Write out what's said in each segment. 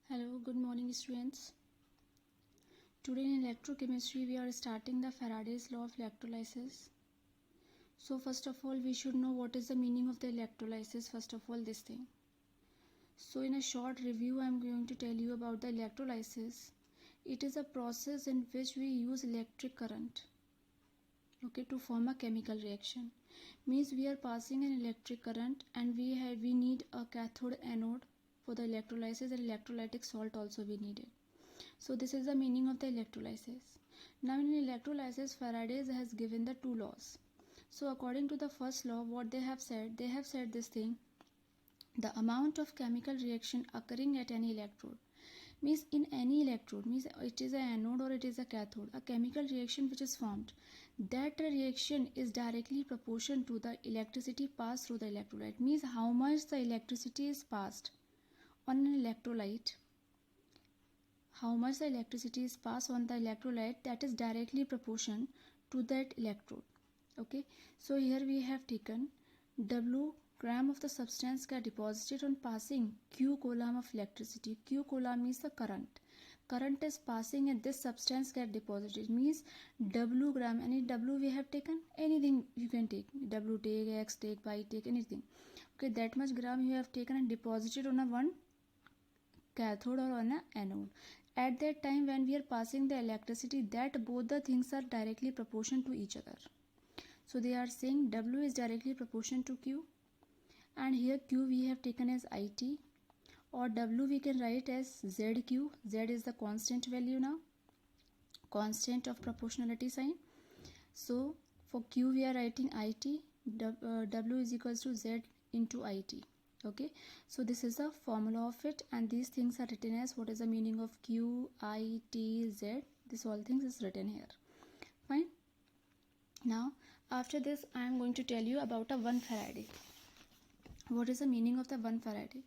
Hello, good morning students. Today in electrochemistry we are starting the Faraday's law of electrolysis. So first of all we should know what is the meaning of the electrolysis, first of all this thing. So in a short review I am going to tell you about the electrolysis. It is a process in which we use electric current to form a chemical reaction. Means we are passing an electric current and we need a cathode anode for the electrolysis, and electrolytic salt also we need it. So this is the meaning of the electrolysis. Now in electrolysis, Faraday has given the two laws. So according to the first law, what they have said this thing: the amount of chemical reaction occurring at any electrode, means in any electrode, means it is a anode or it is a cathode, a chemical reaction which is formed, that reaction is directly proportional to the electricity passed through the electrolyte. Means how much the electricity is passed on an electrolyte, how much the electricity is passed on the electrolyte, that is directly proportional to that electrode. Okay, so here we have taken W gram of the substance get deposited on passing Q coulomb of electricity. Q coulomb means the current is passing and this substance get deposited, means W gram. Any W we have taken, anything you can take, W take, X take, Y take, anything. Okay, that much gram you have taken and deposited on a one cathode or on an anode. At that time when we are passing the electricity, that both the things are directly proportional to each other. So they are saying W is directly proportional to Q, and here Q we have taken as IT, or W we can write as ZQ. Z is the constant value, now constant of proportionality sign. So for Q we are writing IT, W is equals to Z into IT. Okay, so this is the formula of it, and these things are written as what is the meaning of Q, I, T, Z. This all things is written here. Fine. Now after this I am going to tell you about a 1 Faraday. What is the meaning of the 1 Faraday?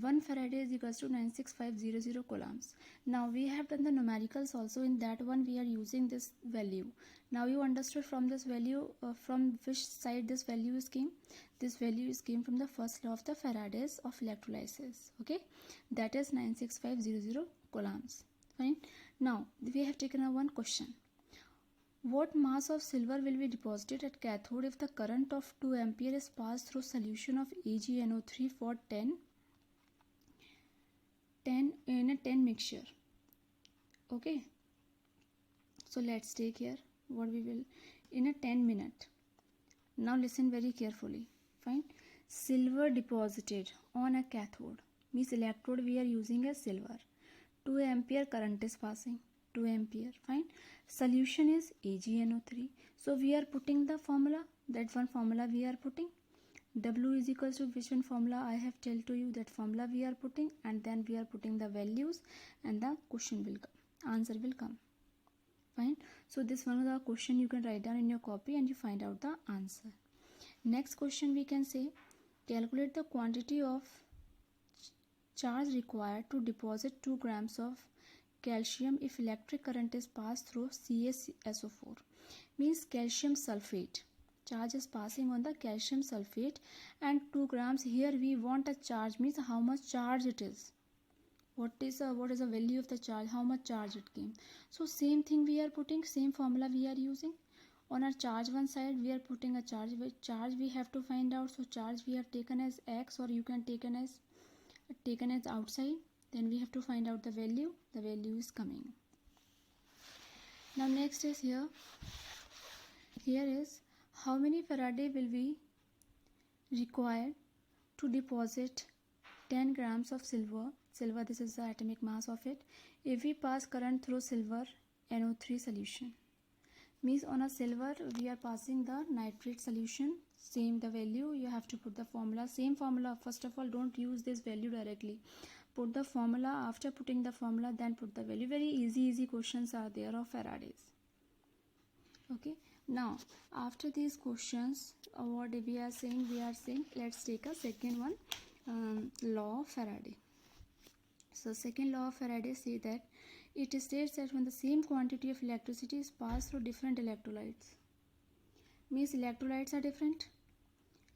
1 Faraday is equals to 96500 coulombs. Now we have done the numericals also. In that one we are using this value. Now you understood from this value from which side this value is came. This value is came from the first law of the Faraday's of electrolysis. Okay, that is 96500 coulombs. Fine. Now we have taken a one question. What mass of silver will be deposited at cathode if the current of 2 ampere is passed through solution of AgNO3 for 10 in a 10 mixture? Okay, so let's take here what we will in a 10 minute. Now listen very carefully. Fine. Silver deposited on a cathode, means electrode we are using as silver. 2 ampere current is passing, 2 ampere. Fine. Solution is AgNO3. So we are putting the formula, that one formula we are putting. W is equals to which one formula I have told to you, that formula we are putting, and then we are putting the values and the question will come, answer will come. Fine. So this one of the question you can write down in your copy and you find out the answer. Next question we can say, calculate the quantity of charge required to deposit 2 grams of calcium if electric current is passed through CaSO4. Means calcium sulfate. Charge is passing on the calcium sulfate and 2 grams. Here we want a charge, means how much charge it is. What is the value of the charge, how much charge it came. So same thing we are putting, same formula we are using. On our charge one side we are putting a charge, which charge we have to find out. So charge we have taken as X, or you can taken as outside. Then we have to find out the value is coming. Now next is here is how many Faraday will be required to deposit 10 grams of silver. This is the atomic mass of it, if we pass current through silver NO3 solution. Means on a silver we are passing the nitrate solution, same the value, you have to put the formula, same formula. First of all, don't use this value directly, put the formula. After putting the formula, then put the value. Very easy questions are there of Faraday's. Okay, now after these questions, what we are saying, let's take a second one, law of Faraday. So second law of Faraday say that it states that when the same quantity of electricity is passed through different electrolytes, means electrolytes are different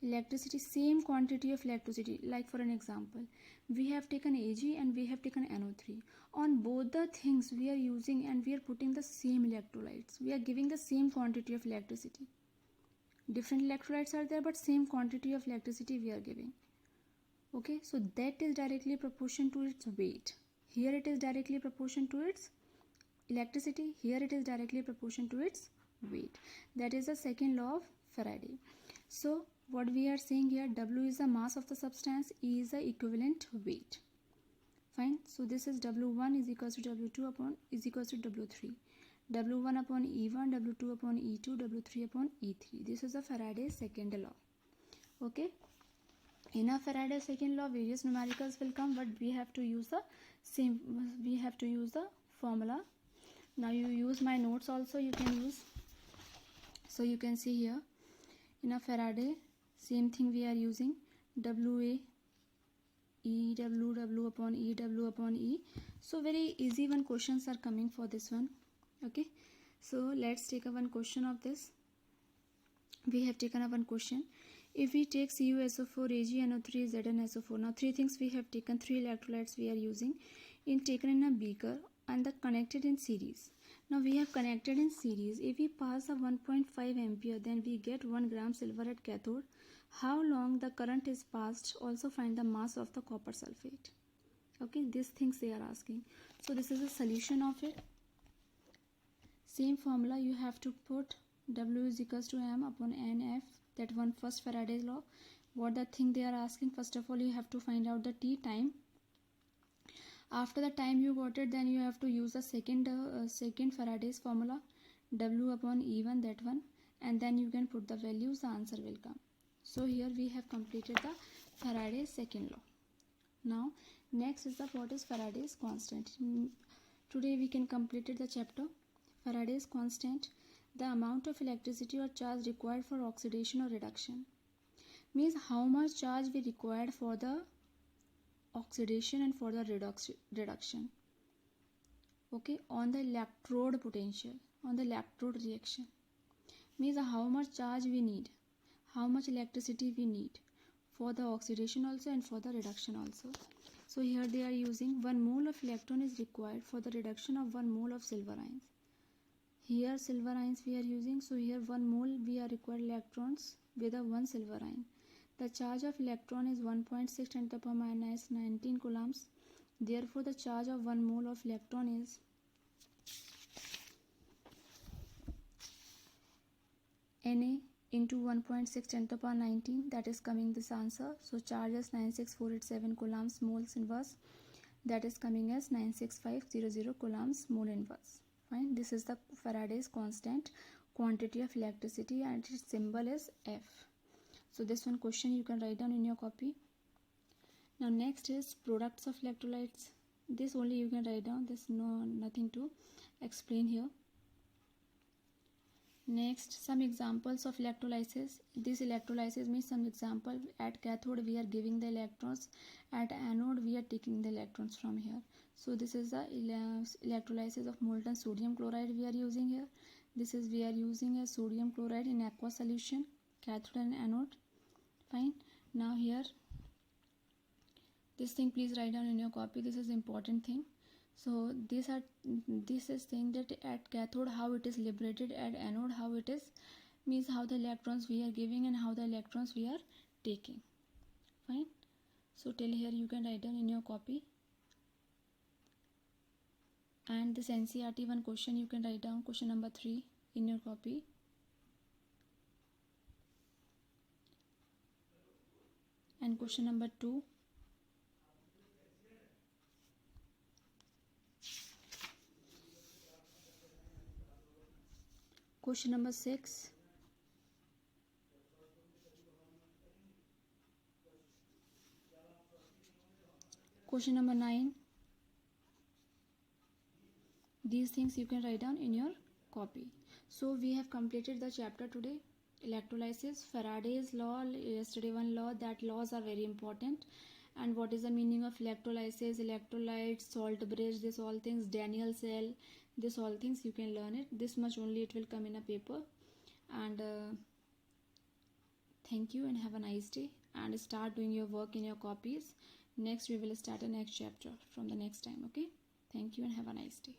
electricity, same quantity of electricity. Like for an example, we have taken Ag and we have taken NO3. On both the things we are using and we are putting the same electrolytes. We are giving the same quantity of electricity. Different electrolytes are there, but same quantity of electricity we are giving. Okay, so that is directly proportional to its weight. Here it is directly proportional to its electricity. Here it is directly proportional to its weight. That is the second law of Faraday. So what we are saying here, W is the mass of the substance, E is the equivalent weight. Fine. So this is W1 is equals to W2 upon is equals to W3. W1 upon E1, W2 upon E2, W3 upon E3. This is the Faraday's second law. Okay. In a Faraday's second law, various numericals will come, but we have to use the same. We have to use the formula. Now you use my notes also. You can use. So you can see here, in a Faraday, same thing we are using. WA, E, W upon E, W upon E. So very easy one questions are coming for this one. Okay. So let's take a one question of this. We have taken a one question. If we take CuSO4, AgNO3, ZnSO4. Now three things we have taken, three electrolytes we are using, taken in a beaker and connected in series. Now we have connected in series. If we pass a 1.5 ampere, then we get 1 gram silver at cathode. How long the current is passed? Also find the mass of the copper sulfate. Okay, these things they are asking. So this is the solution of it. Same formula you have to put. W is equals to M upon NF. That one first Faraday's law. What the thing they are asking? First of all, you have to find out the T time. After the time you got it, then you have to use the second Faraday's formula, W upon E1, that one, and then you can put the values, the answer will come. So here we have completed the Faraday's second law. Now next is the what is Faraday's constant. Today we can completed the chapter Faraday's constant. The amount of electricity or charge required for oxidation or reduction. Means how much charge we required for the oxidation and for the reduction. Okay, on the electrode potential, on the electrode reaction. Means how much charge we need, how much electricity we need for the oxidation also and for the reduction also. So here they are using 1 mole of electron is required for the reduction of 1 mole of silver ions. Here silver ions we are using, so here 1 mole we are required electrons with a 1 silver ion. The charge of electron is 1.6 10 to the power minus 19 coulombs. Therefore the charge of 1 mole of electron is Na into 1.6 10 to the power 19. That is coming this answer. So charge is 96487 coulombs moles inverse. That is coming as 96500 coulombs mole inverse. Fine. This is the Faraday's constant quantity of electricity and its symbol is F. So this one question you can write down in your copy. Now next is products of electrolytes. This only you can write down. There's nothing to explain here. Next, some examples of electrolysis. This electrolysis means some example. At cathode we are giving the electrons. At anode we are taking the electrons from here. So this is the electrolysis of molten sodium chloride we are using here. This is we are using a sodium chloride in aqua solution, cathode and anode. Fine. Now here this thing please write down in your copy. This is important thing. So this is saying that at cathode how it is liberated, at anode how it is, means how the electrons we are giving and how the electrons we are taking. Fine. So till here you can write down in your copy. And this NCERT one question you can write down, question number 3 in your copy. And question number 2. Question number 6. Question number 9. These things you can write down in your copy. So we have completed the chapter today. Electrolysis, Faraday's law, yesterday one law. That laws are very important. And what is the meaning of electrolysis, electrolytes, salt bridge, this all things, Daniell cell, this all things you can learn it. This much only it will come in a paper. And Thank you and have a nice day, and start doing your work in your copies. Next we will start a next chapter from the next time. Okay, thank you and have a nice day.